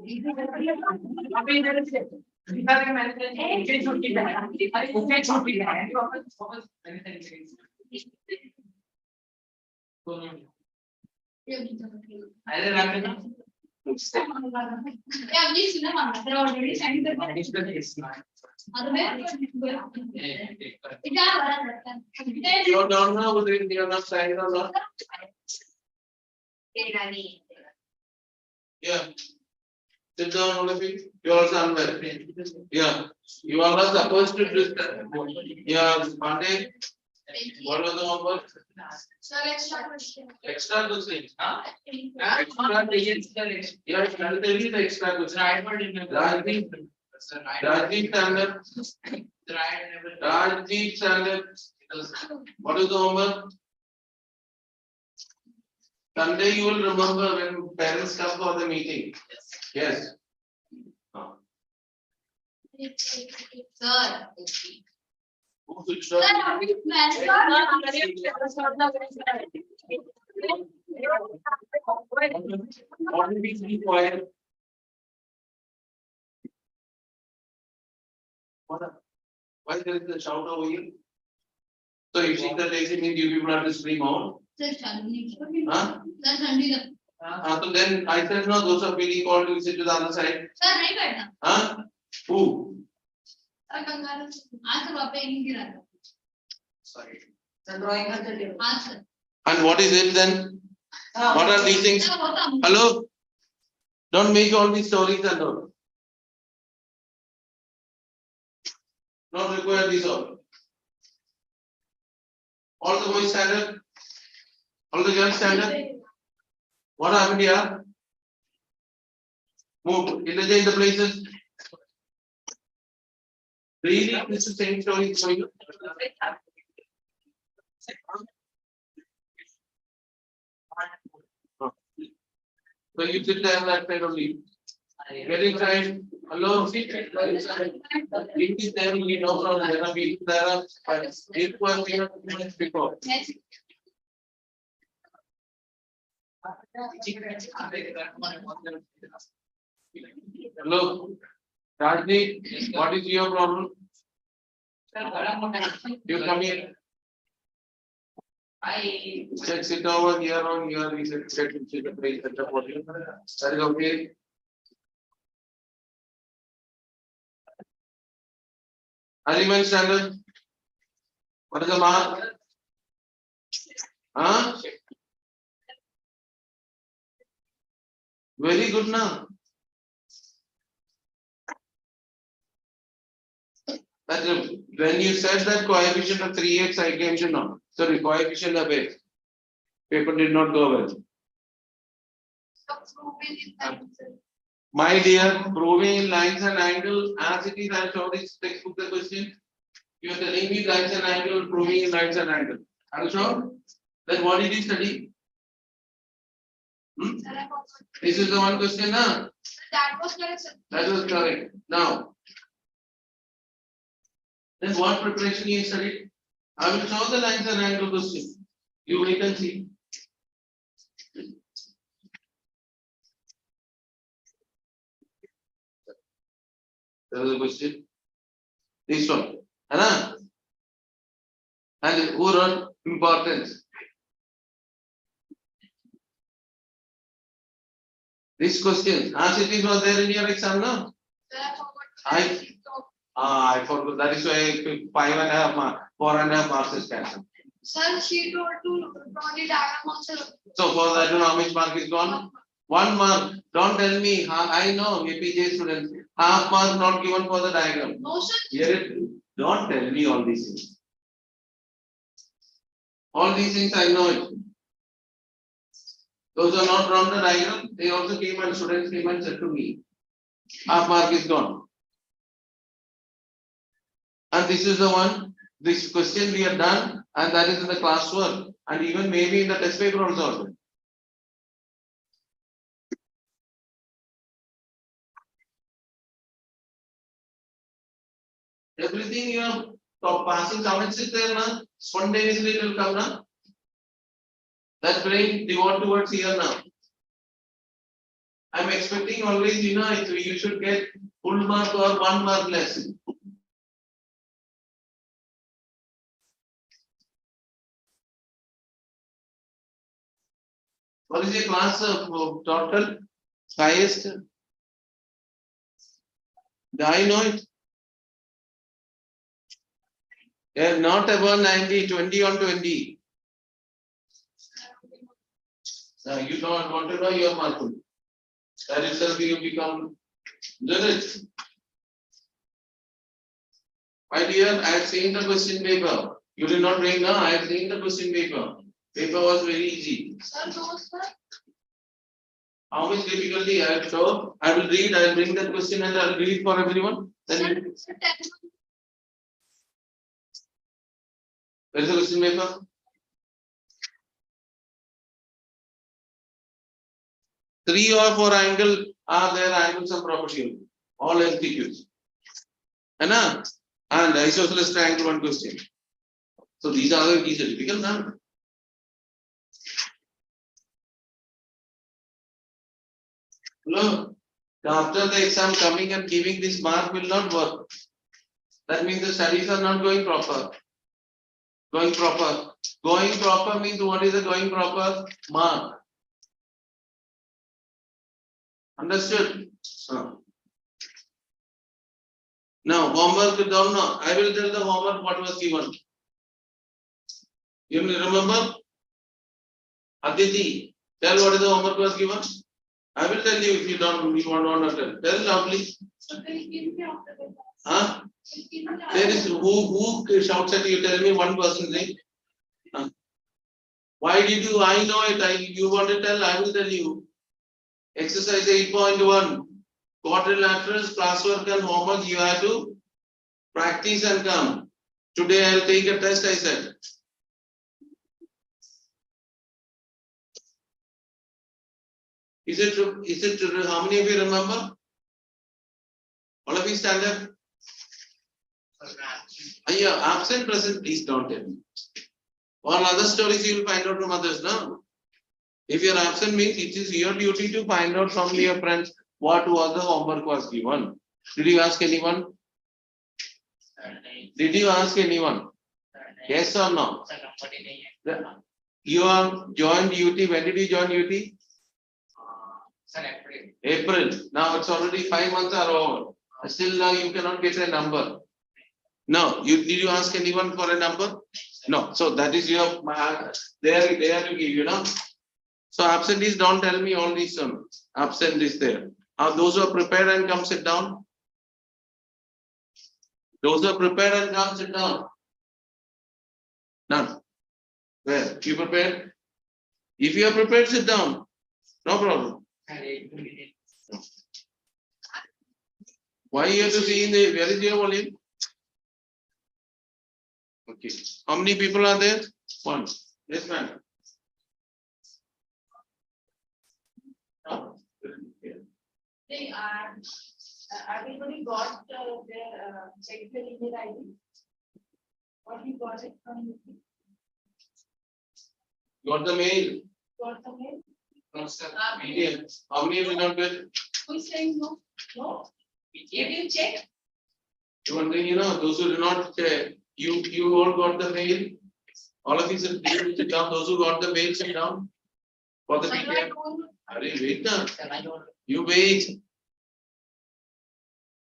You don't know whether you are not signed or not. Yeah. Sit down, all of you. You are also unwell. Yeah. You are not supposed to do that. Yeah, Monday. What was the homework? Sir, extra question. Extra questions. Extra questions. Yeah, tell me the extra questions. Rajdeep standard. Rajdeep standard. What is the homework? Sunday you will remember when parents come for the meeting. Yes. Sir. Who should show? What will be required? Why there is a shout over here? So if she lazy means you people have to scream out. Huh? So then I said no, those are really called to sit to the other side. Huh? Who? Sorry. And what is it then? What are these things? Hello? Don't make all these stories and all. Not require these all. All the boys stand up. All the girls stand up. What happened here? Move. Interchange the places. Really? This is the same story for you? So you sit there that side only. Get inside. Hello, sit inside. Link is there, we no problem. There are people there. 8 minutes before. Hello, Rajni, what is your problem? You come here. I check sit over here on here. We said check the place at the podium. That is okay. Element standard. What is the mark? Huh? Very good now. That when you said that coefficient of 3x, I came to know. Sorry, coefficient of x. Paper did not go well. My dear, proving in lines and angles, as it is, I showed this textbook the question. You are telling me lines and angle, proving in lines and angle. Are you sure? Then what did you study? This is the one question, now. That was correct, sir. That was correct. Now, then what preparation you studied? I will show the lines and angle question. You wait and see. There was a question. This one. Anna? And who wrote importance? This question. As it is was there in your exam now? I forgot. That is why 5.5 marks, 4.5 marks is cancelled. Sir, she told to draw the diagram also. So for that, how much mark is gone? 1 mark. Don't tell me. I know APJ students. Half mark not given for the diagram. No, sir. Here, don't tell me all these things. All these things I know it. Those are not from the diagram. They also came and students came and said to me, half mark is gone. And this is the one, this question we have done, and that is in the classwork, and even maybe in the test paper also. Everything you are passing comments is there now. Spontaneously it will come now. That brain devote towards here now. I'm expecting always, you should get full mark or 1 mark less. What is your class total? Highest? Do I know it? Yeah, not above 90, 20 on 20. You don't want to know your mark. That itself you become judge. My dear, I have seen the question paper. You did not bring now. I have seen the question paper. Paper was very easy. Sir, no, sir. How much difficulty I have shown? I will read. I will bring that question and I will read for everyone. Then Sir, where is the question paper? Three or four angle are there angles of property. All LTQs. And isosceles triangle one question. So these are difficult now. Look, after the exam coming and giving this mark will not work. That means the studies are not going proper. Going proper. Going proper means what is the going proper? Mark. Understood? Now, homework don't know. I will tell the homework what was given. You remember? Aditi, tell what is the homework was given. I will tell you if you don't, you want to tell. Tell loudly. Huh? There is who shouts at you. Tell me one person's name. Why did you? I know it. You want to tell? I will tell you. Exercise 8.1. Quadrilaterals, classwork and homework. You have to practice and come. Today I will take a test. I said. Is it true? How many of you remember? All of you stand up. Yeah, absent, present, please don't tell me. All other stories you will find out from others, no? If you are absent means it is your duty to find out from your friends what was the homework was given. Did you ask anyone? Did you ask anyone? Yes or no? You are joined UT. When did you join UT? April. Now it's already 5 months are over. Still now you cannot get a number. No. Did you ask anyone for a number? No. So that is your there to give, So absentees don't tell me all these absent is there. Those who are prepared and come sit down. Those who are prepared and come sit down. None. Where? You prepared? If you are prepared, sit down. No problem. Why you have to see in the where is your volume? Okay. How many people are there? One. Yes, ma'am. Everybody got their check their email ID. What you got it from you? Got the mail? Got the mail? No, sir. How many will not get? Who is saying no? No. Did you check? One thing, those who do not check, you all got the mail. All of you sit down. Those who got the mail sit down. For the PDF. Wait now. You wait.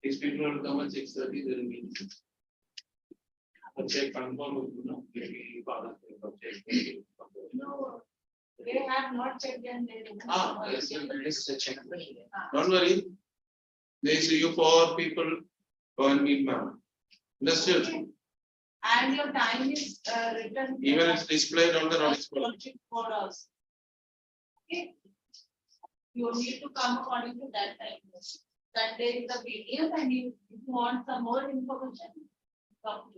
These people will come at 6:30. They will meet. Check confirm. No. They have not checked and they don't worry. They see you 4 people go and meet ma'am. Understood? Okay. And your time is written. Even it's displayed on the notice board. Okay. You need to come according to that time. That day is the PDF and if you want some more information, come.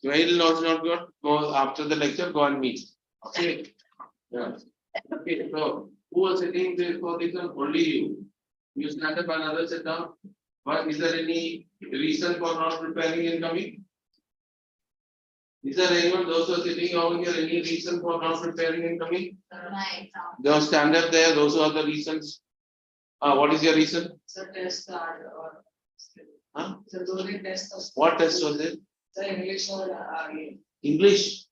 Mail not good. Go after the lecture, go and meet. Okay. Yeah. Okay. So who was sitting there for this one? Only you. You stand up and others sit down. But is there any reason for not preparing and coming? Is there anyone, those who are sitting over here, any reason for not preparing and coming? Those stand up there, those who are the reasons. What is your reason? So tests are Huh? so those tests. What test was it? The English or English.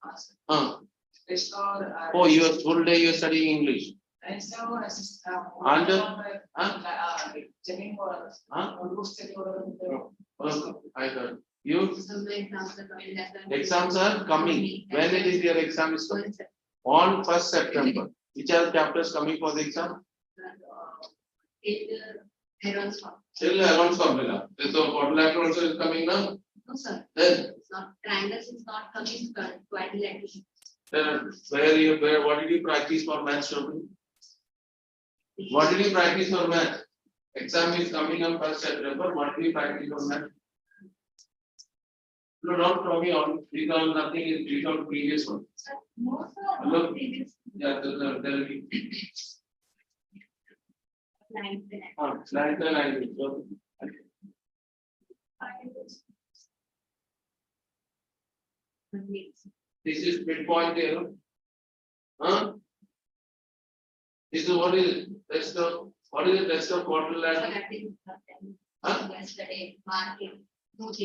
test or Oh, you are full day you are studying English. and so And checking for I heard. You some exams are coming. exams are coming. When it is your exam is coming? On 1st September. Which are chapters coming for the exam? Still around formula. So quadrilateral also is coming now. No, sir. Then It's not triangles is not coming. Quadrilaterals. what did you practice for maths, children? What did you practice for math? Exam is coming on 1st September. What did you practice for math? No, don't throw me on. These are nothing is these are previous one. No, sir. Hello? Not previous. Yeah, tell me. Ninth. Ninth language. This is midpoint here. Huh? This is what is it? Rest of what is the rest of quadrilateral? Huh? Yesterday, market. What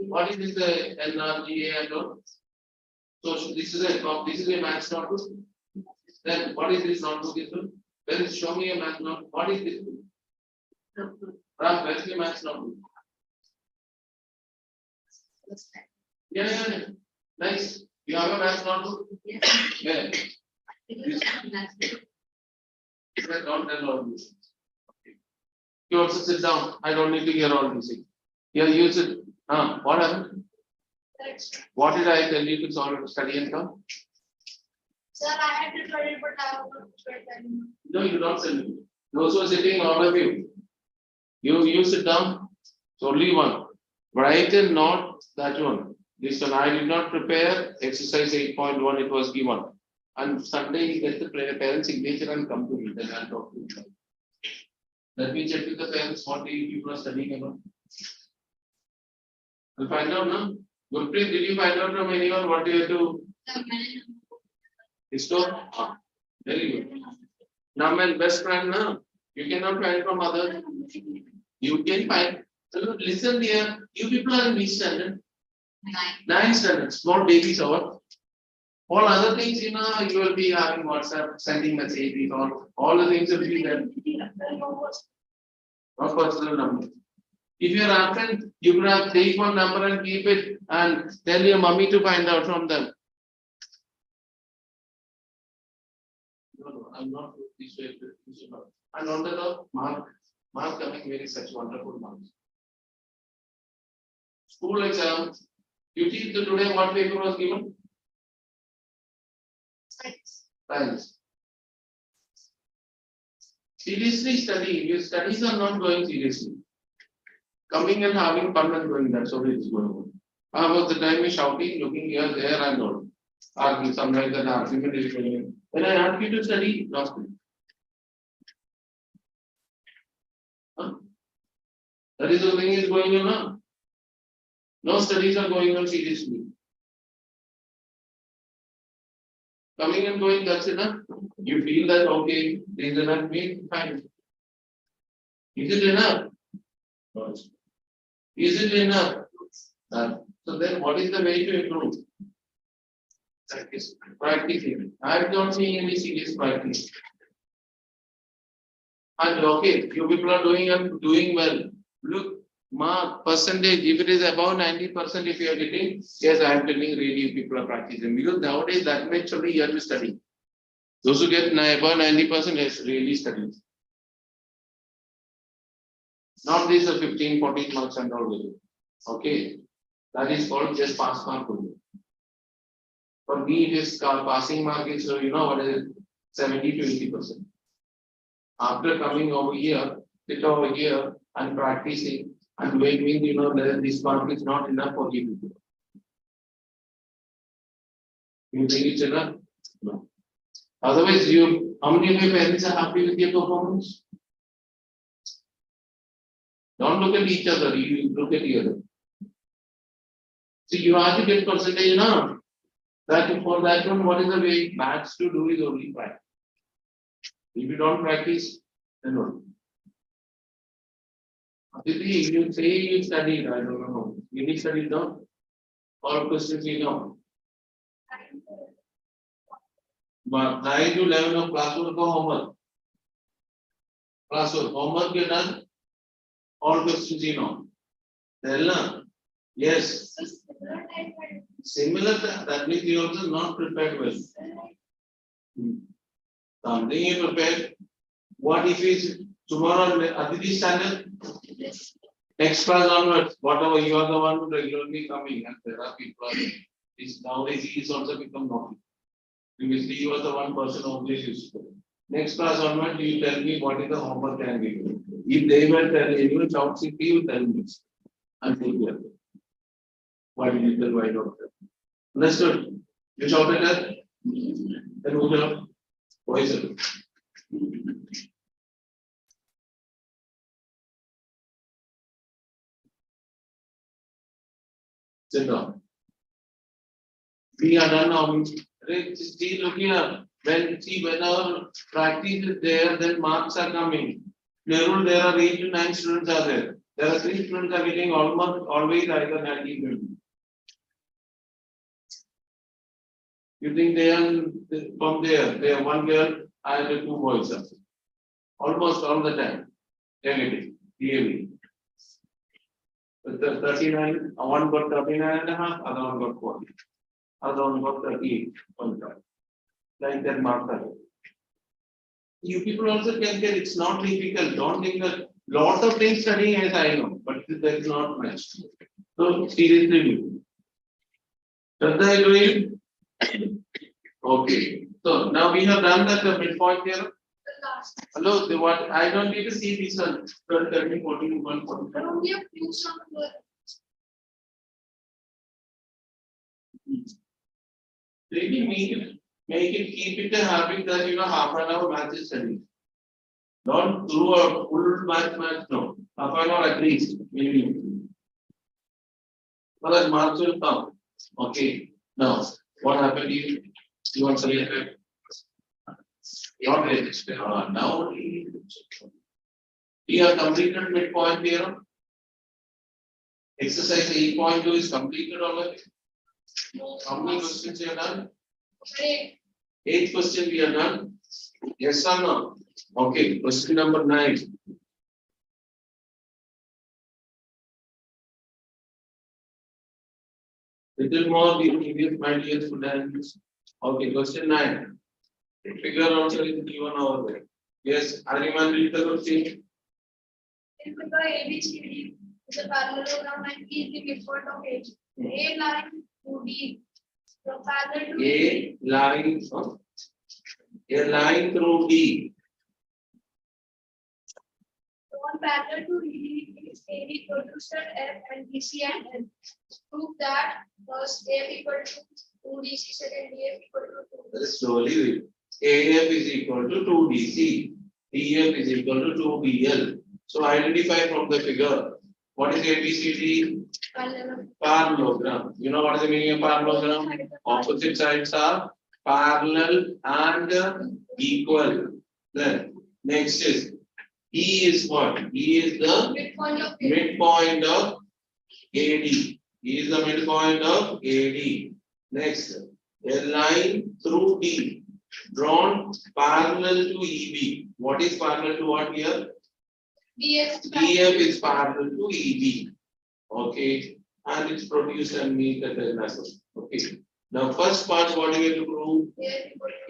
What is this the NRGA and all? So this is a maths notebook. Then what is this notebook? Then show me a math notebook. What is this? Ram, where's the maths notebook? Yeah. Nice. You have a maths notebook? Where? Don't tell all this. You also sit down. I don't need to hear all this. Here, you sit. What happened? What did I tell you to solve study and come? Sir, I had to study, but I was not studying. No, you don't tell me. Those who are sitting, all of you. You sit down. It's only one. Write and not that one. This one I did not prepare. Exercise 8.1 it was given. And Sunday you get the parents' signature and come to me. Then I'll talk to you. Let me check with the parents what people are studying about. I'll find out now. Gurpreet, did you find out from anyone what you have to? Restore? Very good. Now my best friend now. You cannot find from others. You can find. So listen here. You people are in which standard? 9 standard. Small babies or all other things, you will be having WhatsApp, sending messages, all the things will be there. Not personal number. If you are absent, you could have take one number and keep it and tell your mummy to find out from them. No, I'm not this way. And on the top, Mark coming very such wonderful marks. School exams. You teach today what paper was given? Science. Seriously studying. Your studies are not going seriously. Coming and having fun and going, that's all it is going on. How about the time is shouting, looking here, there, and all. Arguing sometimes that argument is going on. When I ask you to study, not study. That is the thing is going on now. No studies are going on seriously. Coming and going, that's enough. You feel that okay, there is enough meat, fine. Is it enough? No. Is it enough? So then what is the way to improve? Practice. Practicing. I am not seeing any serious practice. And okay, you people are doing well. Look, mark percentage, if it is above 90%, if you are getting, yes, I am telling really people are practicing. Because nowadays that much only you have to study. Those who get above 90% is really studying. Not these are 15, 14 marks and all. Okay. That is called just pass mark. For me, it is passing mark is, so you know what is it? 70 to 80%. After coming over here, sit over here and practicing and doing means, that this mark is not enough for you. You think it's enough? No. Otherwise, how many of your parents are happy with your performance? Don't look at each other, you look at the other. See, you have to get percentage now. That for that one, what is the way maths to do is only practice. If you don't practice, then what? If you say you studied, I don't know. You studied now? All questions you know. But 9 to 11 of classwork or homework. Classwork, homework you done. All questions you know. Then, yes. Similar, that means you also not prepared well. Something you prepared. What if is tomorrow Aditi standard? Next class onwards, whatever you are the one who regularly coming, and there are people is nowadays he is also become normal. Previously he was the one person who always used to. Next class onwards, you tell me what is the homework can be do. If they were telling anyone shouts it, you tell me. And take care. Why did you tell why doctor? Understood? You shouted at? Then who shout? Voice it. Sit down. We are done now. See, look here. When our practice is there, then marks are coming. There are 8 to 9 students are there. There are 3 students are getting almost always either 90. You think they are from there? They are one girl, I have 2 boys. Almost all the time. They are getting DAV. 39, one got 39 and a half, other one got 40. Other one got 38. Like that marker. You people also can get, it's not difficult. Don't think that lot of things studying as I know, but there is not much. So seriously, does that agree? Okay. So now we have done that midpoint here. Hello, what I don't need to see this one. 12, 13, 14, 1, 14. But only a few somewhere. Really make it, keep it a habit that half an hour math is studying. Don't do a full math, no. Half an hour at least, maybe. So that marks will come. Okay. Now, what happened is you want to say not register. Now we have completed midpoint theorem. Exercise 8.2 is completed already. How many questions you have done? 8 questions we have done. Yes or no? Okay, question number 9. Little more previous my dear students. Okay, question 9. Figure also is given over there. Yes, anyone read the question? If the ABCD is a parallelogram and E is the midpoint of A. A line to D. So parallel to A line through D. One parallel to D is AB producer F and DC and N. Prove that first A equal to 2DC, second DF equal to 2. Slowly read. AF is equal to 2DC. DF is equal to 2BL. So identify from the figure. What is ABCD? Parallelogram. You know what is the meaning of parallelogram? Opposite sides are parallel and equal. Then next is E is what? E is the midpoint of AD. E is the midpoint of AD. Next, a line through D drawn parallel to EB. What is parallel to what here? DF is parallel to EB. Okay, and it's produced and meet the method. Okay. Now, first part, what do you have to prove?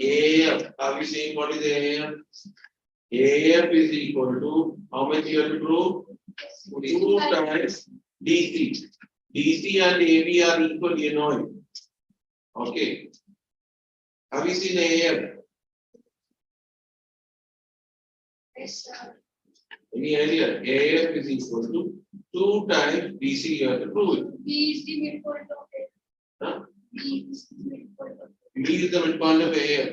AF. Are we saying what is AF? AF is equal to how much you have to prove? 2 times DC. DC and AB are equal, you know it. Okay. Have you seen AF? Yes, sir. Any idea? AF is equal to 2 times DC, you have to prove it. B is the midpoint of A. Huh? B is the midpoint of A. B is the midpoint of AF.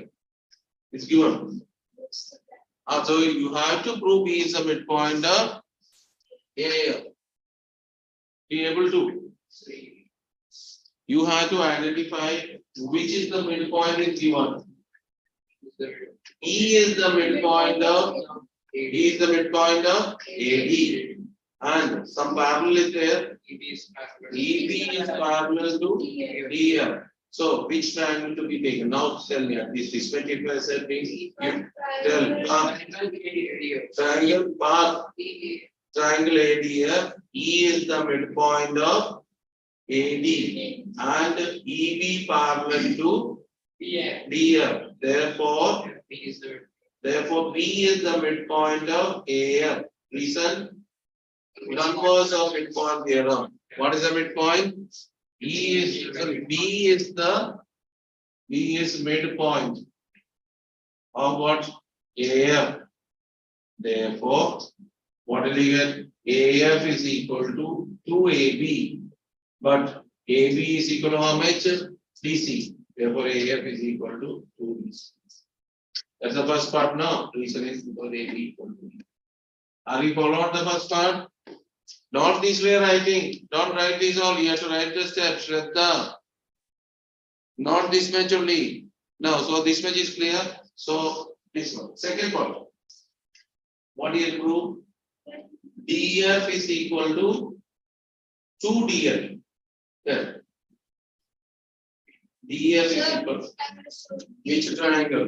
It's given. So you have to prove B is the midpoint of AF. Be able to. You have to identify which is the midpoint is given. E is the midpoint of AD, and some parallel is there. EB is parallel to DF. So which triangle to be taken? Now tell me at least this much if I said means tell triangle path triangle ADF. E is the midpoint of AD and EB parallel to DF. Therefore B is the midpoint of AF. Reason? Converse of midpoint theorem. What is the midpoint? B is midpoint of what? AF. Therefore, what will you get? AF is equal to 2AB. But AB is equal to how much? DC. Therefore, AF is equal to 2DC. That's the first part now. Reason is because AB equal to D. Are you followed the first part? Not this way writing. Don't write this all. You have to write the steps. Shraddha. Not this much only. Now, so this much is clear. So this one. Second part. What do you prove? DF is equal to 2DF. Yeah. DF is equal to which triangle?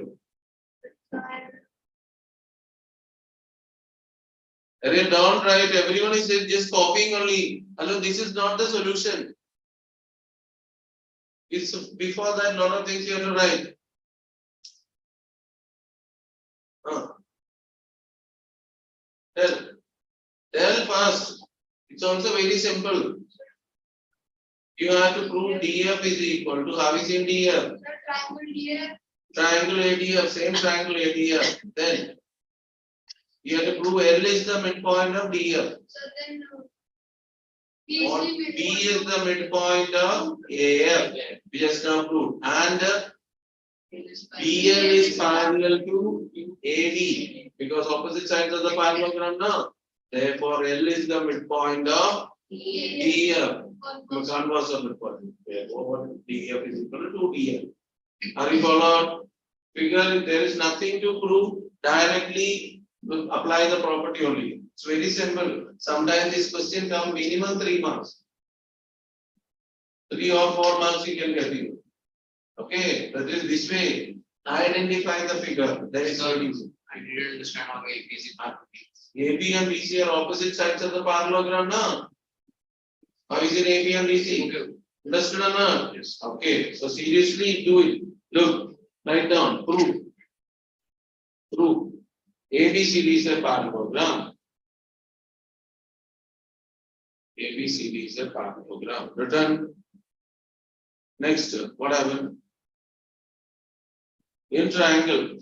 Don't write. Everyone is just copying only. Hello, this is not the solution. It's before that, lot of things you have to write. Tell first. It's also very simple. You have to prove DF is equal to how is in DF? Triangle ADF, same triangle ADF. Then you have to prove L is the midpoint of DF. So then B is the midpoint of AF. We just now proved. And BL is parallel to AD because opposite sides of the parallelogram now. Therefore, L is the midpoint of DF. Converse of midpoint. Therefore, DF is equal to DF. Are you followed? Figure there is nothing to prove. Directly apply the property only. It's very simple. Sometimes this question comes minimum 3 marks. 3 or 4 marks you can get it. Okay, that is this way. Identify the figure. That is how it is. I didn't understand how AP is AB and BC are opposite sides of the parallelogram now. How is it AB and BC? Okay. Understood or not? Yes. Okay, so seriously do it. Look, write down, prove. Prove. ABCD is a parallelogram. ABCD is a parallelogram. Written. Next, what happened? In triangle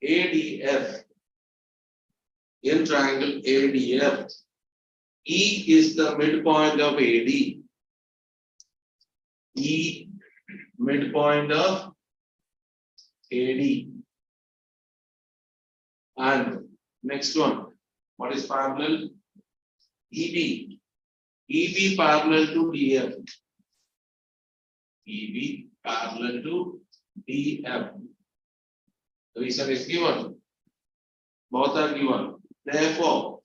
ADF. In triangle ADF. E is the midpoint of AD. E midpoint of AD. And next one, what is parallel? EB. EB parallel to DF. EB parallel to DF. The reason is given. Both are given. Therefore,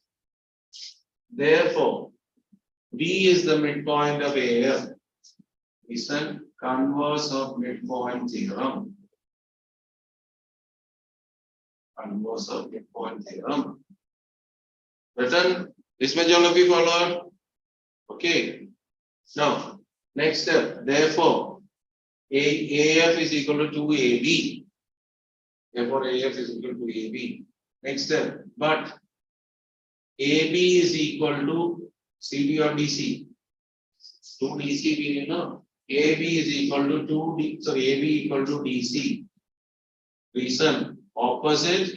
B is the midpoint of AF. Reason converse of midpoint theorem. Converse of midpoint theorem. Written. This much all of you followed. Okay. Now, next step. Therefore, AF is equal to 2AB. Therefore, AF is equal to AB. Next step. But AB is equal to CD or DC. 2DC, we know. AB is equal to 2D. So AB equal to DC. Reason opposite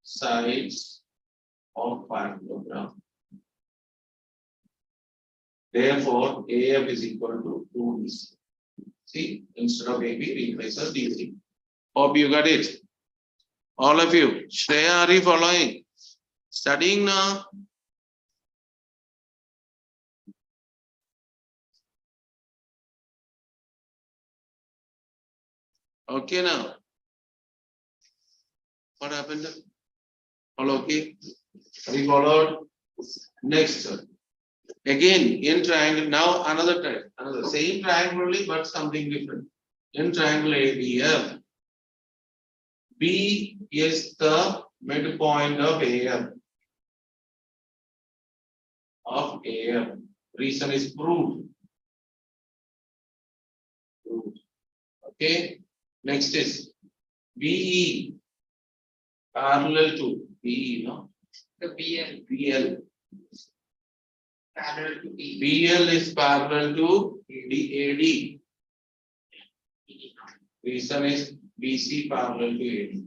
sides of parallelogram. Therefore, AF is equal to 2DC. See, instead of AB, we replace as DC. Hope you got it. All of you. Shreya, are you following? Studying now. Okay now. What happened? All okay? We followed. Next. Again, in triangle, now another type, another same triangle only, but something different. In triangle ABF, B is the midpoint of AF. Reason is proved. Okay. Next is BE parallel to BE, no? The BL BL. parallel to E. BL is parallel to AD. Reason is BC parallel to AD.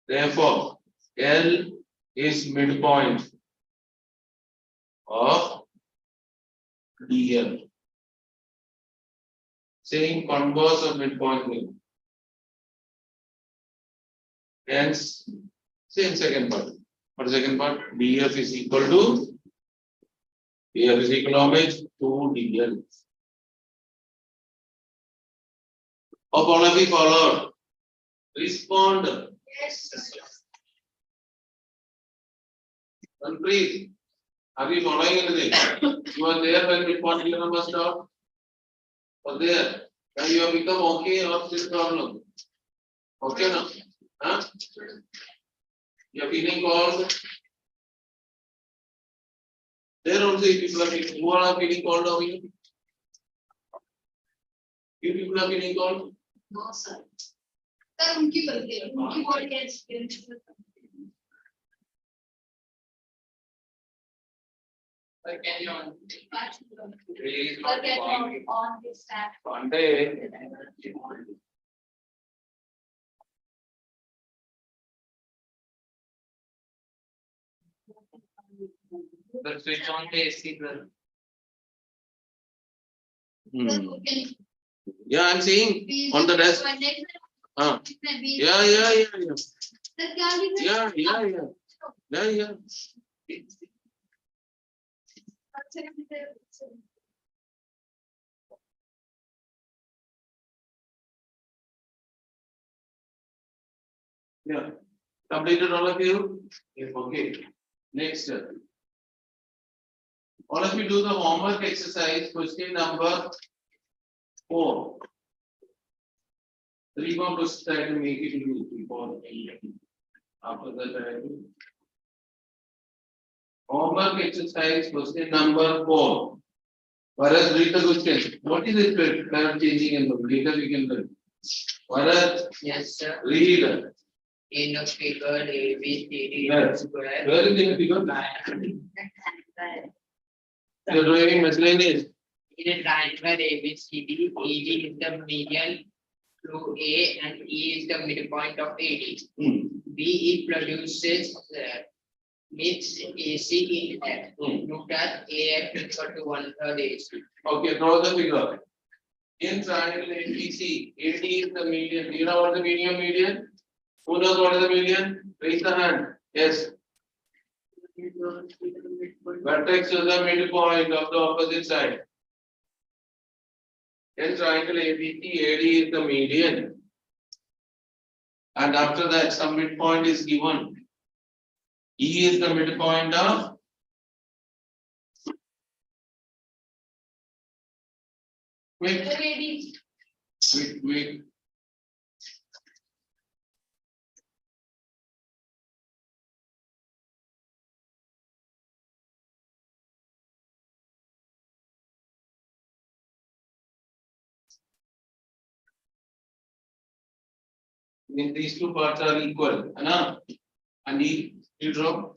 Therefore, L is midpoint of DL. Saying converse of midpoint mean. Hence, same second part. What is second part? DF is equal to DF is equal to how much? 2 DL. Hope all of you followed. Respond. Yes. Manpreet, are you following anything? You are there when midpoint theorem was taught? Or there? Now you have become okay or still problem? Okay now? Huh? You are feeling cold? There also you people are feeling, who are feeling cold over here? You people are feeling cold? No, sir. Sir, उनकी गलती है, उनकी body experience. Sir, can you on? Release Sir, not get falling. on this tab. Monday. Sir, switch on the AC, sir. Sir, who can Yeah, I'm saying be on the desk. Yeah. Yeah. Sir, क्या लिखा है? Yeah. Yeah. Completed all of you? Yes, okay. Next. All of you do the homework exercise, question number 4. 3 more questions I have to make it into before. After that, I have to. Homework exercise, question number 4. Whereas read the question. What is it kind of changing in the later we can learn. Whereas Yes, sir. read. In a figure, A, B, C, D, Yes. square. Where is the figure? You are doing miscellaneous. In a triangle A, B, C, D, AD is the median through A and E is the midpoint of AD. BE produces meets AC in F. Note that AF is equal to 1/3 AC. Okay, draw the figure. In triangle ABC, AD is the median. Do you know what the meaning of median? Who knows what is the median? Raise the hand. Yes. Vertex is the midpoint of the opposite side. In triangle ABC, AD is the median. And after that, some midpoint is given. E is the midpoint of quick. Means these two parts are equal, Anna. And E, you draw.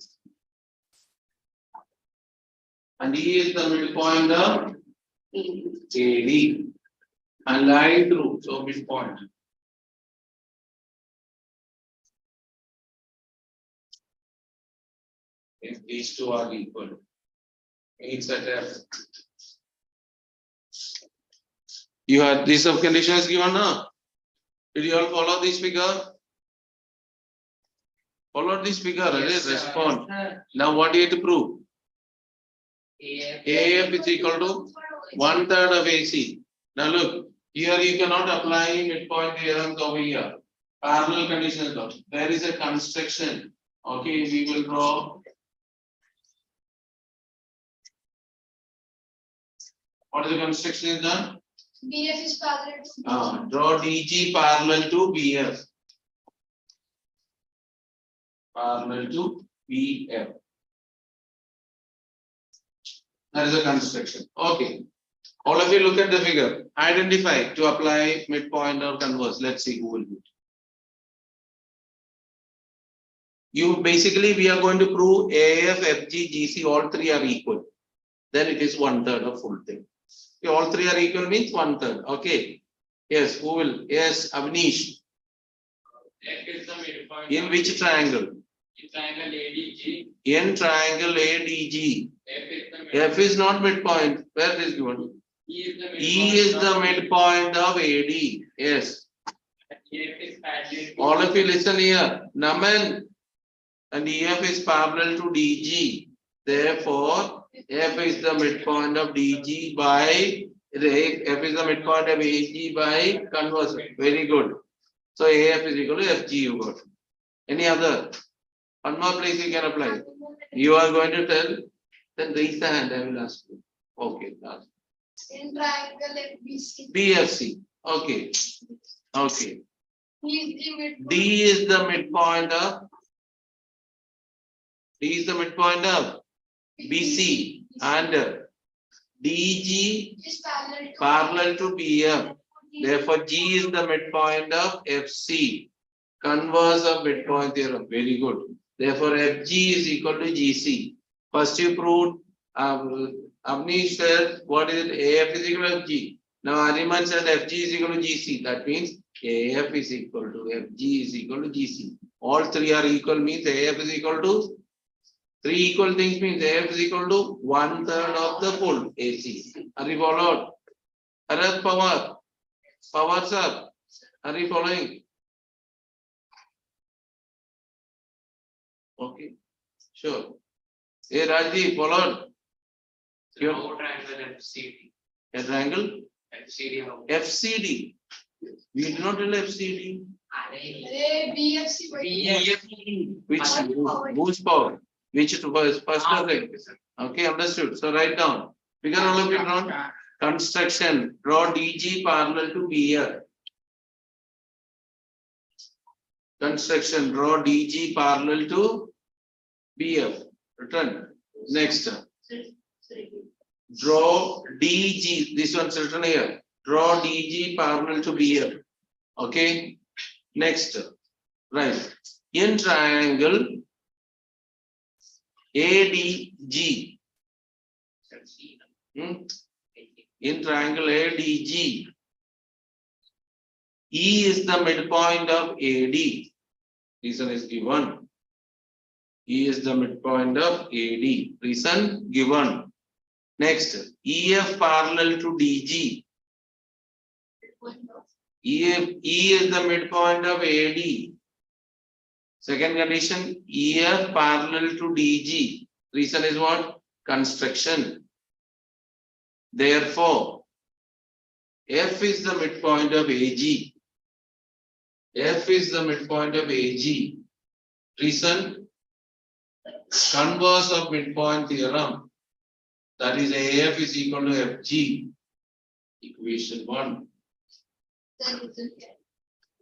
And E is the midpoint of AD. And line through, so midpoint. If these two are equal, means that F. You had this of conditions given now. Did you all follow this figure? Follow this figure, Yes, sir. respond. Now what do you have to prove? AF AF is equal to 1/3 of AC. Now look, Here you cannot apply midpoint theorems over here. Parallel conditions. There is a construction. Okay, we will draw. What is the construction is done? BF is parallel to Draw DG parallel to BF. Parallel to BF. That is a construction. Okay. All of you look at the figure. Identify to apply midpoint or converse. Let's see who will do it. You basically we are going to prove AF, FG, GC, all three are equal. Then it is 1/3 of full thing. Okay, all three are equal means 1/3. Okay. Yes, who will? Yes, Avnish. F is the midpoint. In which triangle? In triangle ADG. In triangle ADG. F is the midpoint. F is not midpoint. Where it is given? E is the midpoint. E is the midpoint of AD. Yes. F is parallel to All of you listen here. Naman and EF is parallel to DG. Therefore, F is the midpoint of DG by F is the midpoint of AG by converse. Very good. So AF is equal to FG you got. Any other? One more place you can apply. You are going to tell, then raise the hand, I will ask you. Okay, last. in triangle FBC. BFC. Okay. Okay. He is the midpoint. D is the midpoint of D is the midpoint of BC and DG is parallel to BF. Therefore, G is the midpoint of FC. Converse of midpoint theorem. Very good. Therefore, FG is equal to GC. First you proved, Avnish said, what is it? AF is equal to FG. Now Ariman said FG is equal to GC. That means AF is equal to FG is equal to GC. All three are equal means AF is equal to three equal things means AF is equal to 1/3 of the full AC. Are you followed? Arad power. Power sir. Are you following? Okay. Sure. Hey Raji, followed? no triangle FCD. A triangle? FCD. FCD. We did not tell FCD. BFC. Which boost power? Which was first of it? Okay, understood. So write down. Figure all of it down. Construction. Draw DG parallel to BF. Construction. Draw DG parallel to BF. Return. Next. Draw DG. This one's written here. Draw DG parallel to BF. Okay. Next. Right. In triangle ADG. In triangle ADG. E is the midpoint of AD. Reason is given. E is the midpoint of AD. Reason given. Next, EF parallel to DG. E is the midpoint of AD. Second condition, EF parallel to DG. Reason is what? Construction. Therefore, F is the midpoint of AG. F is the midpoint of AG. Reason, converse of midpoint theorem. That is AF is equal to FG. Equation 1.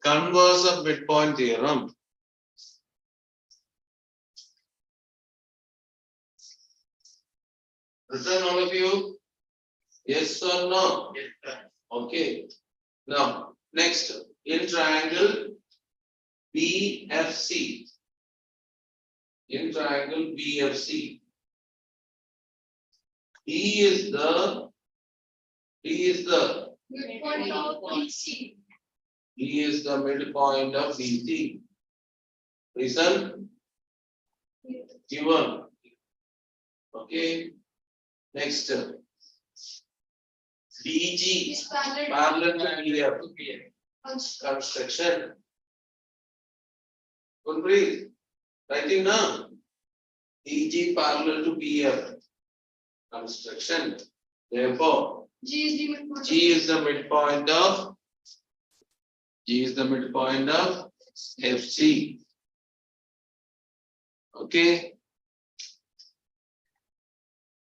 Converse of midpoint theorem. Return all of you. Yes or no? Yes, sir. Okay. Now, next, in triangle BFC. In triangle BFC. D is the Midpoint of BC. D is the midpoint of BC. Reason given. Okay. Next. DG Is parallel parallel to BF. to Construction. Gunpreet, writing now. DG parallel to BF. Construction. Therefore, G is the midpoint. G is the midpoint of FC. Okay.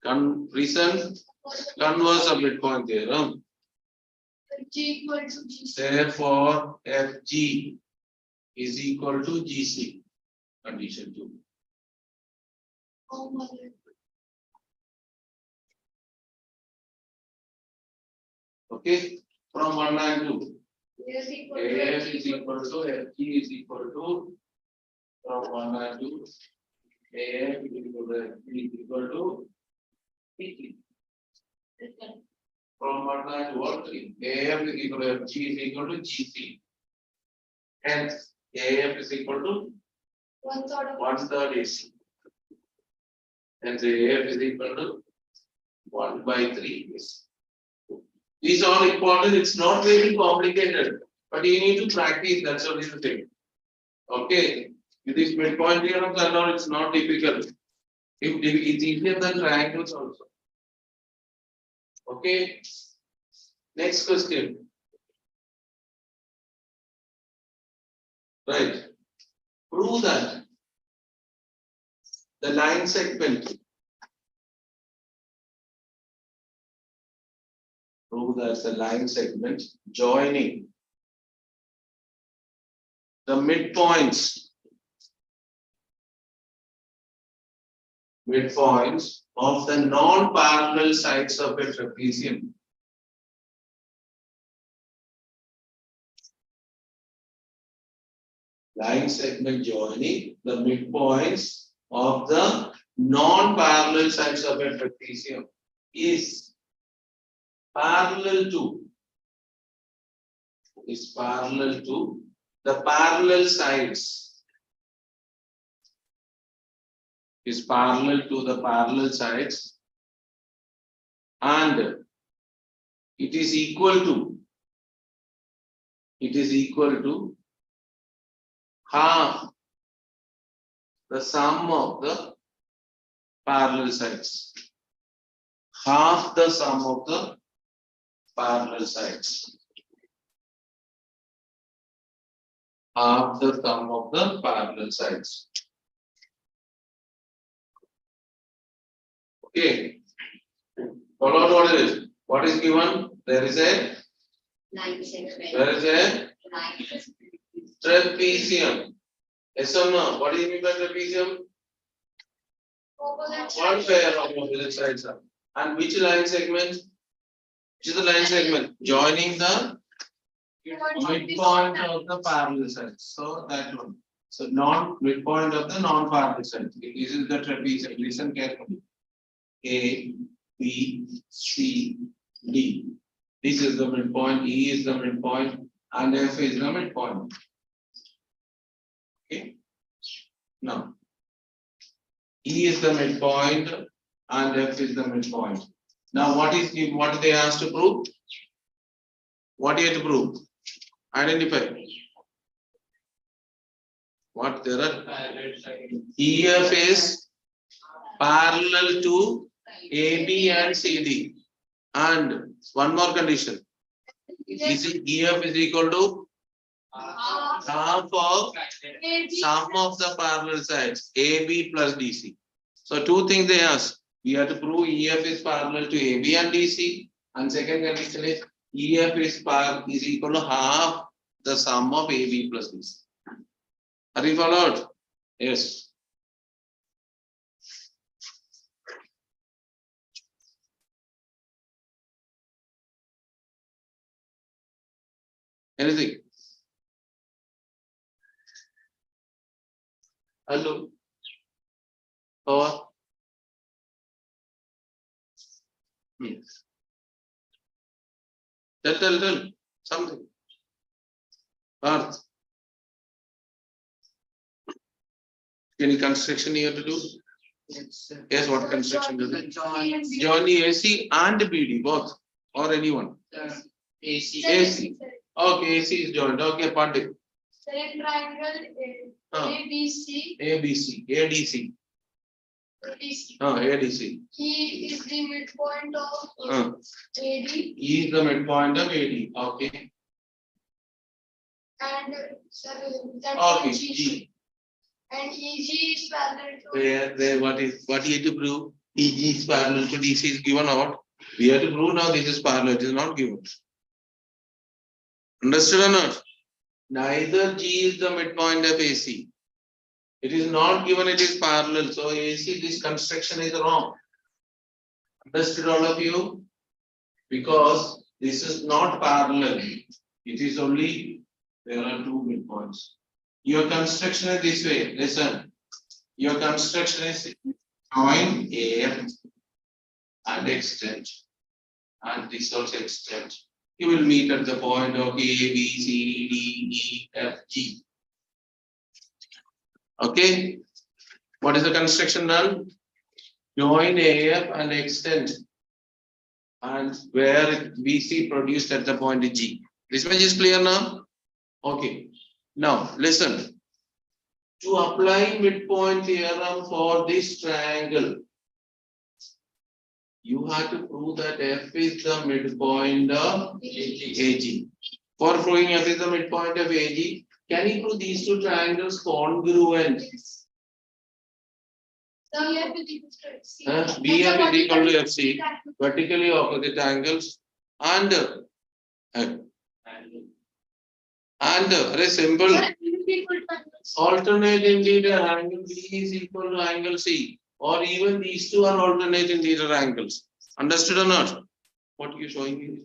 Reason converse of midpoint theorem. G equal to G. Therefore, FG is equal to GC. Condition 2. Oh my. Okay. From 1 and 2. Is equal to AF is equal to FG is equal to from 1 and 2. AF is equal to FG is equal to PT. From 1 and 2 all 3. AF is equal to FG is equal to GC. Hence, AF is equal to 1/3 of 1/3 AC. Hence, AF is equal to 1/3 AC. These are all important. It's not very complicated, but you need to practice. That's what is the thing. Okay. With this midpoint theorems and all, it's not difficult. It's easier than triangles also. Okay. Next question. Right. Prove that the line segment. Prove that the line segment joining the midpoints of the non-parallel sides of a trapezium line segment joining the midpoints of the non-parallel sides of a trapezium is parallel to the parallel sides and it is equal to half the sum of the parallel sides. Half the sum of the parallel sides. Half the sum of the parallel sides. Okay. Follow out what it is. What is given? There is a trapezium. Yes or no? What do you mean by trapezium? opposite One sides. pair of opposite sides are. And which line segment? Which is the line segment? Joining the midpoint of the parallel sides. So that one. So midpoint of the non-parallel sides. This is the trapezium. Listen carefully. A, B, C, D. This is the midpoint. E is the midpoint, and F is the midpoint. Okay. Now, E is the midpoint, and F is the midpoint. Now, what they asked to prove? What do you have to prove? Identify. What there are? EF is parallel to AB and CD. And one more condition. EF is equal to half of sum of the parallel sides AB plus DC. So two things they ask. We have to prove EF is parallel to AB and DC. And second condition is EF is equal to half the sum of AB plus DC. Are you followed? Yes. Anything? Hello? Over? Tell something. Earth. Any construction you have to do? Yes, what construction to do? Join the AC and BD, both, or anyone. AC. AC. Okay, AC is joined. Okay, Pandit. Select triangle Ah. ABC. ABC, ADC. DC. ADC. E is the midpoint of Uh, AD E is the midpoint of AD. Okay. and that Okay. is GC. G. And EG is parallel to Where what you have to prove? EG is parallel to DC is given out. We have to prove now this is parallel. It is not given. Understood or not? Neither G is the midpoint of AC. It is not given. It is parallel. So AC, this construction is wrong. Understood all of you? Because this is not parallel. It is only there are two midpoints. Your construction is this way. Listen. Your construction is join AF and extend. And this also extend. You will meet at the point of A, B, C, D, E, F, G. Okay. What is the construction done? Join AF and extend. And where BC produced at the point G. This much is clear now? Okay. Now listen. To apply midpoint theorem for this triangle, you have to prove that F is the midpoint of AG. For proving F is the midpoint of AG, can you prove these two triangles congruent? so we have to see. BF is equal to FC, vertically opposite angles, and simple alternate interior angle B is equal to angle C, or even these two are alternate interior angles. Understood or not? What you showing me?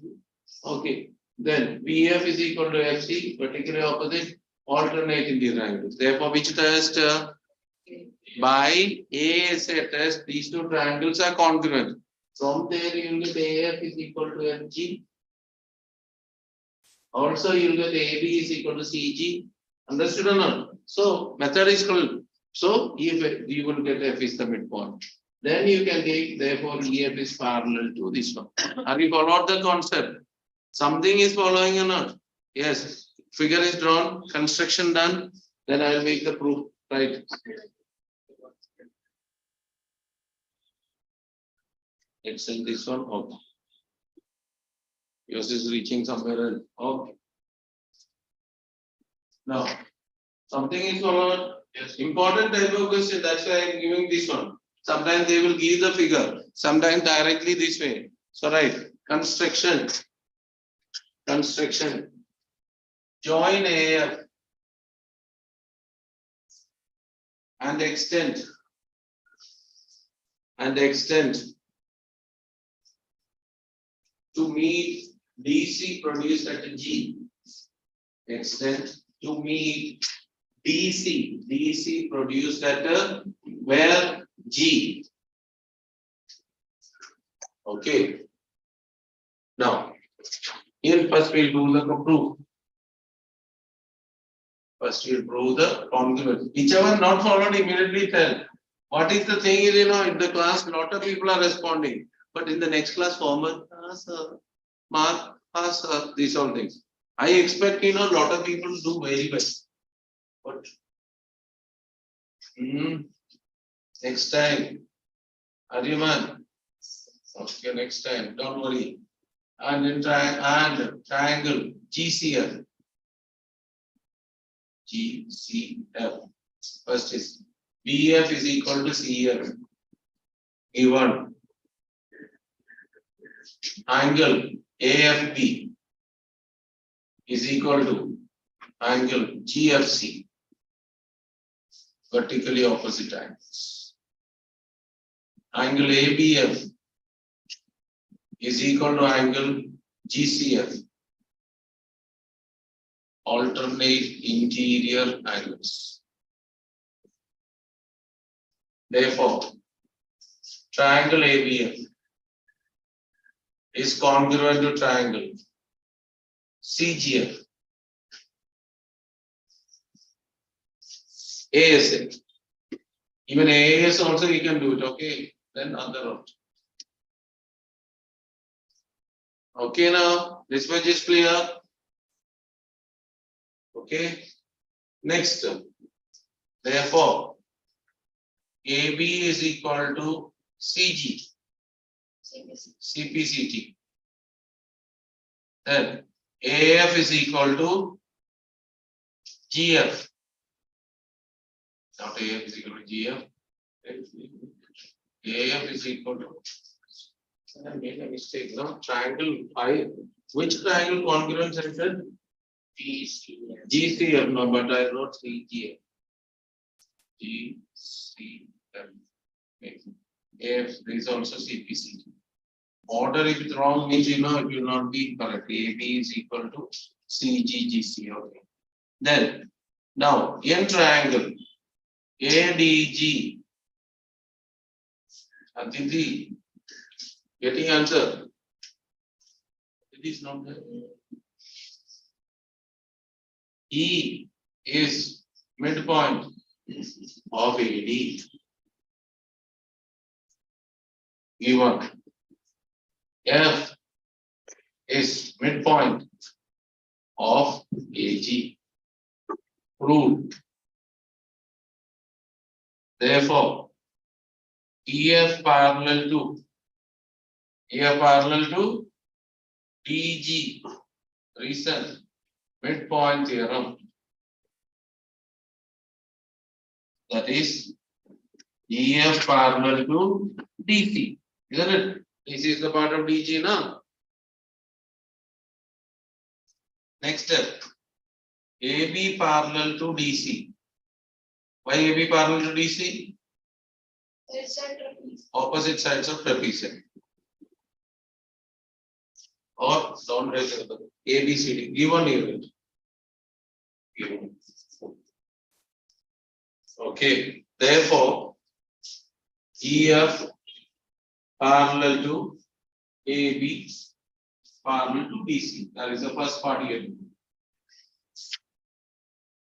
Okay. Then BF is equal to FC, vertically opposite, alternate interior angles. Therefore, which test? By ASA test, these two triangles are congruent. From there, you will get AF is equal to FG. Also, you will get AB is equal to CG. Understood or not? So, method is called. So, if you will get F is the midpoint. Then you can take, therefore, EF is parallel to this one. Have you followed the concept? Something is following or not? Yes. Figure is drawn, construction done. Then I will make the proof. Right. Extend this one. Okay. Yours is reaching somewhere else. Okay. Now, something is followed. Yes. Important type of question. That's why I am giving this one. Sometimes they will give the figure. Sometimes directly this way. So, right. Construction. Join AF and extend. To meet DC produced at G. Extend to meet DC produced at where G. Okay. Now, here first we'll do the proof. First we'll prove the congruence. Whichever not followed, immediately tell. What is the thing is, in the class, a lot of people are responding. But in the next class, formal, sir, mark, sir, these all things. I expect, a lot of people do very well. But next time, Ariman. Okay, next time, don't worry. And then triangle GCF. First is BF is equal to CF. Given angle AFB is equal to angle GFC. Vertically opposite angles. Angle ABF is equal to angle GCF. Alternate interior angles. Therefore, triangle ABF is congruent to triangle CGF. ASA. Even AAS also we can do it, okay? Then other one. Okay, now this much is clear. Okay. Next. Therefore, AB is equal to CG, CBSE. CPCT. Then AF is equal to GF. Not AF is equal to GF. AF is equal to. I made a mistake. No, triangle I. Which triangle congruence I said? GCF. No, but I wrote CGF. GCF. AF is also CPC. Order if it's wrong means it will not be correct. AB is equal to CGGC. Okay. Then now in triangle ADG. Aditi, getting answer. It is not there. E is midpoint of AD. Given. F is midpoint of AG. Proved. Therefore, EF parallel to DG. Reason midpoint theorem. That is EF parallel to DC. Isn't it? This is the part of DG now. Next step. AB parallel to DC. Why AB parallel to DC? It's a trapeze. Opposite sides of trapezium. Or don't write it. ABCD. Given unit. Given. Okay. Therefore, EF parallel to AB parallel to DC. That is the first part here.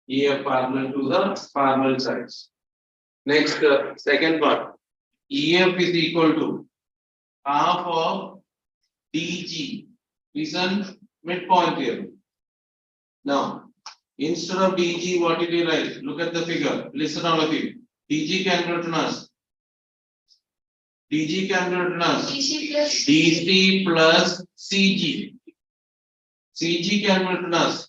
EF parallel to the parallel sides. Next, second part. EF is equal to half of DG. Reason midpoint here. Now, instead of DG, what did you write? Look at the figure. Listen, all of you. DG can be written as. DG can be written as DC plus CG. CG can be written as.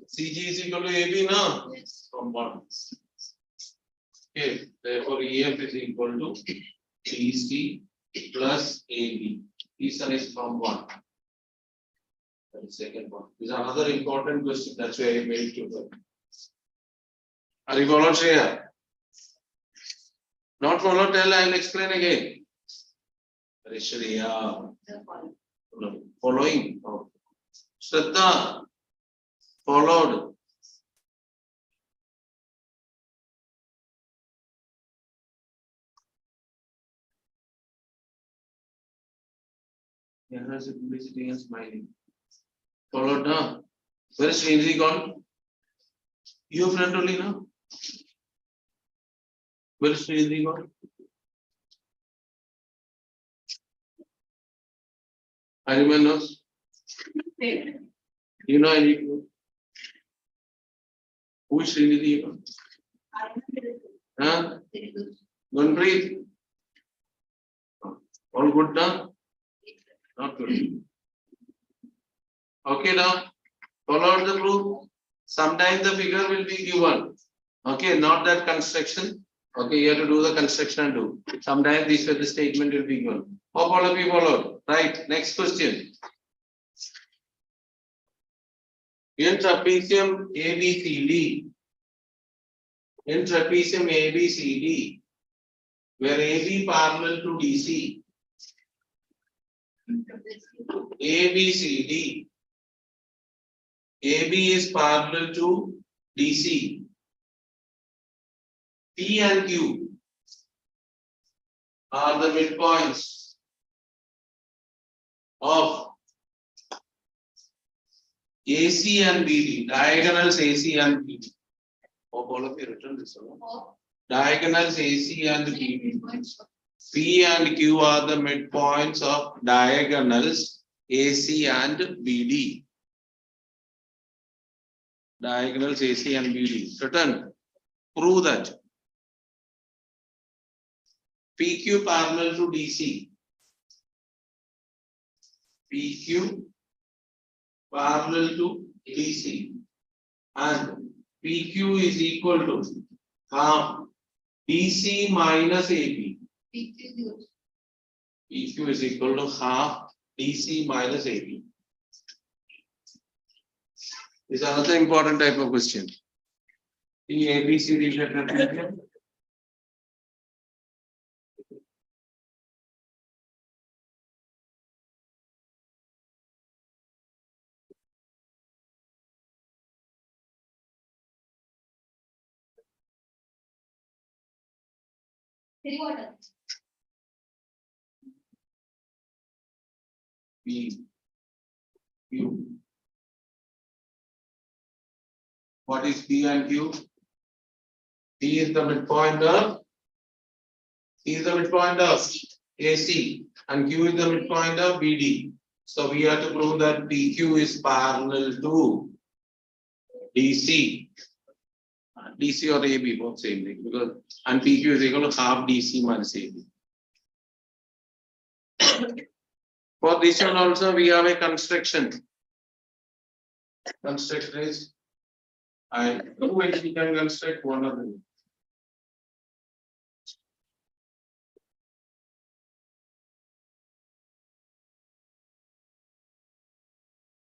CG is equal to AB now. Yes. From bottom. Okay, therefore EF is equal to DC plus AB. This one is from one. That is second one. This is another important question. That's why I made it. Are you following, Shreya? Not follow, tell, I will explain again. Shreya. Following. Oh. Shraddha. Followed. Yeah, has sitting and smiling. Followed now. Where is Srinji gone? Your friend only now. Where is Srinji gone? Anyone knows? You know any? Who is Srinidhi? Huh? Don't breathe. All good now? Not good. Okay now. Follow out the proof. Sometimes the figure will be given. Okay, not that construction. Okay, you have to do the construction and do. Sometimes this way the statement will be given. Hope all of you followed. Right. Next question. In trapezium ABCD, where AB parallel to DC, ABCD, AB is parallel to DC, P and Q are the midpoints of AC and BD, diagonals AC and BD. Hope all of you written this one. Diagonals AC and BD. P and Q are the midpoints of diagonals AC and BD. Diagonals AC and BD. Written. prove that PQ parallel to DC. PQ parallel to DC and PQ is equal to half DC minus AB. PQ is equal to half DC minus AB. This is another important type of question. The ABCD related. P Q. What is P and Q? P is the midpoint of AC and Q is the midpoint of BD. So we have to prove that PQ is parallel to DC. DC or AB, both same thing, because and PQ is equal to half DC minus AB. For this one also we have a construction. Construction is two ways we can construct one of them.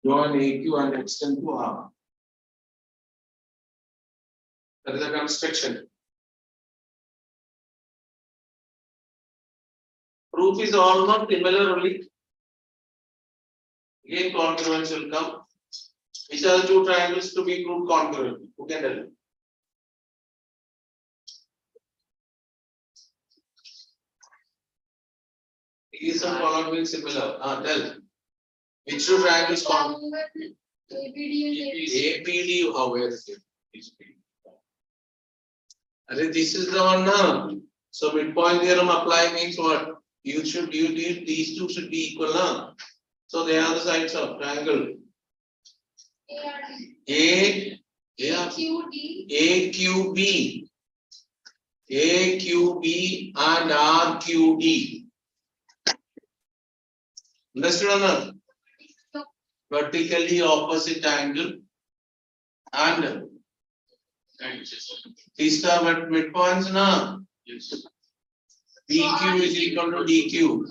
Join AQ and extend to R. That is a construction. Proof is almost similar only. Again, congruence will come. Which are the two triangles to be proved congruent? Who can tell? Is the following similar? Tell. Which two triangles congruent? APD, how is it? This is the one now. So midpoint theorem apply means what? These two should be equal now. So they are the sides of triangle. AQB and RQD. Understood or not? Vertically opposite angle and these are midpoints now. Yes. PQ is equal to DQ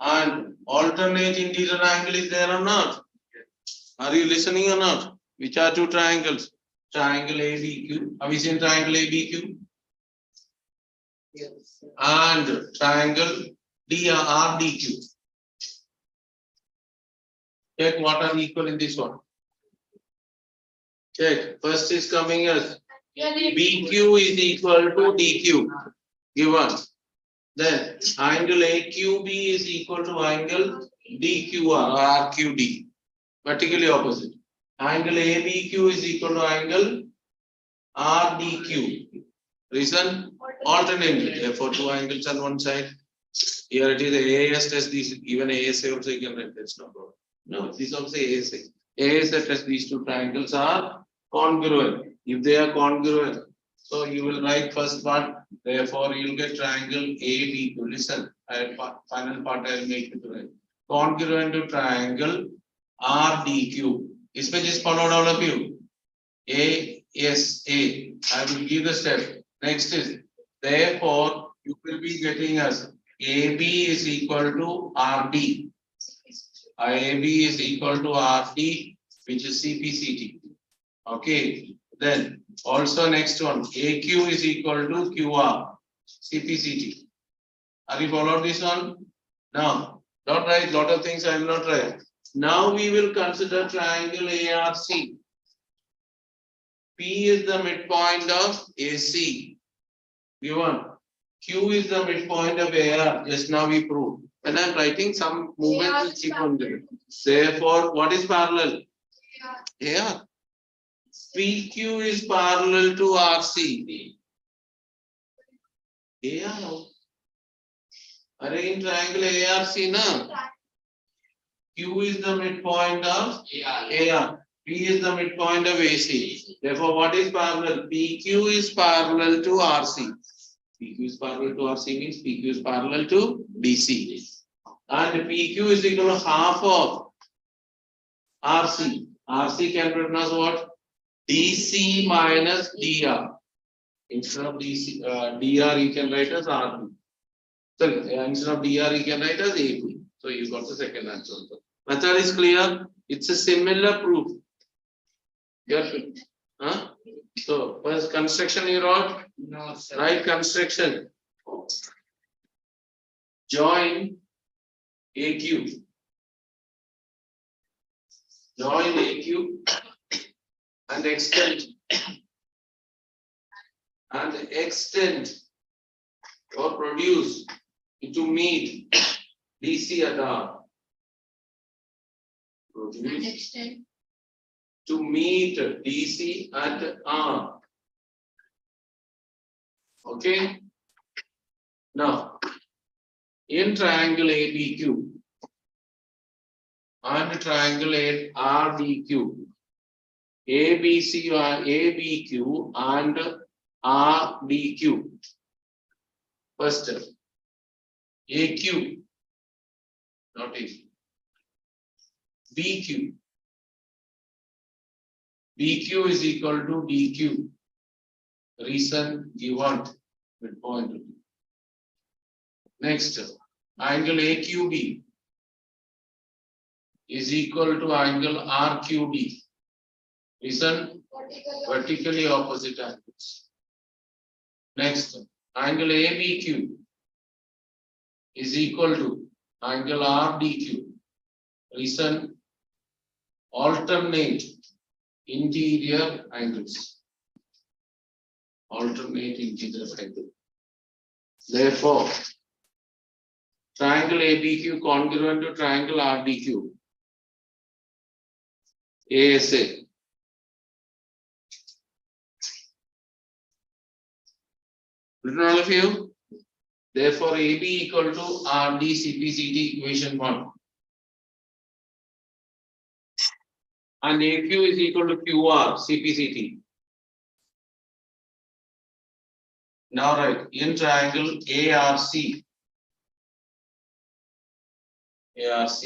and alternate interior angle is there or not? Are you listening or not? Which are two triangles? Triangle ABQ. Have you seen triangle ABQ? Yes. And triangle RDQ. Check what are equal in this one. Check. First is coming as BQ is equal to DQ. Given. Then angle AQB is equal to angle DQR or RQD. Vertically opposite. Angle ABQ is equal to angle RDQ. Reason? Alternate. Therefore, two angles on one side. Here it is AS test these, even ASA also you can write, that's no problem. No, this also ASA. ASA test these two triangles are congruent. If they are congruent, so you will write first part, therefore you will get triangle ABQ. Listen, final part I will make it right. Congruent to triangle RDQ. Is which is followed all of you. ASA. I will give the step. Next is, therefore, you will be getting us AB is equal to RD. AB is equal to RD, which is CPCT. Okay. Then also next one, AQ is equal to QR, CPCT. Are you followed this one? Now, not write lot of things I will not write. Now we will consider triangle ARC. P is the midpoint of AC. Given. Q is the midpoint of AR. Just now we proved. When I am writing some movement will keep on doing. Therefore, what is parallel? AR. PQ is parallel to RC. AR. Array in triangle ARC na. Q is the midpoint of AR. P is the midpoint of AC. Therefore, what is parallel? PQ is parallel to RC. PQ is parallel to RC means PQ is parallel to DC. And PQ is equal to half of RC. RC can be written as what? DC minus DR. Instead of DC, DR you can write as RP. Sorry, instead of DR you can write as AP. So you got the second answer. Method is clear. It's a similar proof. Yes. Huh? So first construction you wrote. No, sir. Right construction. Join AQ. Join AQ and extend or produce to meet DC at R. Produce to meet DC at R. Okay. Now, in triangle ABQ and triangle RDQ, ABC or ABQ and RDQ. First, AQ, not AQ. BQ. BQ is equal to DQ. Reason given midpoint. Next, angle AQB is equal to angle RQD. Reason vertically opposite angles. Next, angle ABQ is equal to angle RDQ. Reason alternate interior angles. Alternate interior angle. Therefore, triangle ABQ congruent to triangle RDQ. ASA. Written all of you? Therefore, AB equal to RD CPCT equation 1. And AQ is equal to QR CPCT. Now write in triangle ARC. ARC.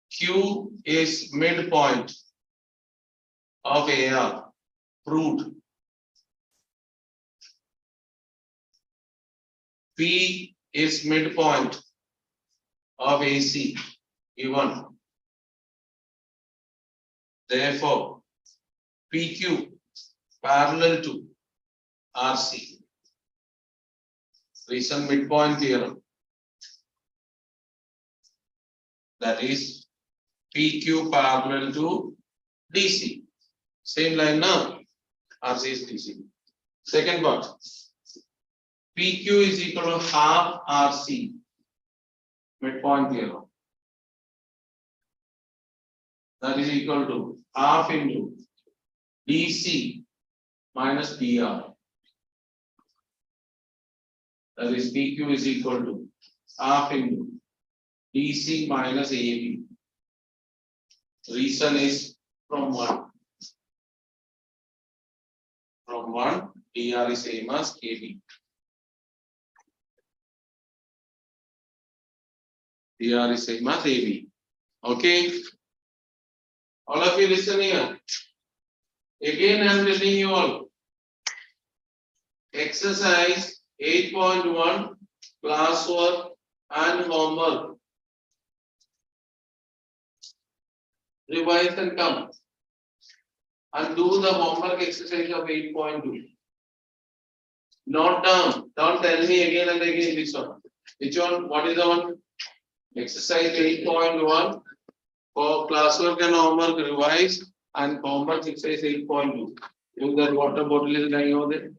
Q is midpoint of AR. Proved. P is midpoint of AC. Given. Therefore, PQ parallel to RC. Reason midpoint theorem. That is PQ parallel to DC. Same line now. RC is DC. Second part. PQ is equal to half RC. Midpoint theorem. That is equal to half into DC minus DR. That is PQ is equal to half into DC minus AB. Reason is from 1. From 1, DR is same as AB. DR is same as AB. Okay. All of you listen here. Again, I am telling you all. Exercise 8.1, classwork and homework. Revise and come. And do the homework exercise of 8.2. Note down. Don't tell me again and again this one. Which one? What is the one? Exercise 8.1. For classwork and homework, revise and homework exercise 8.2. If that water bottle is lying over there.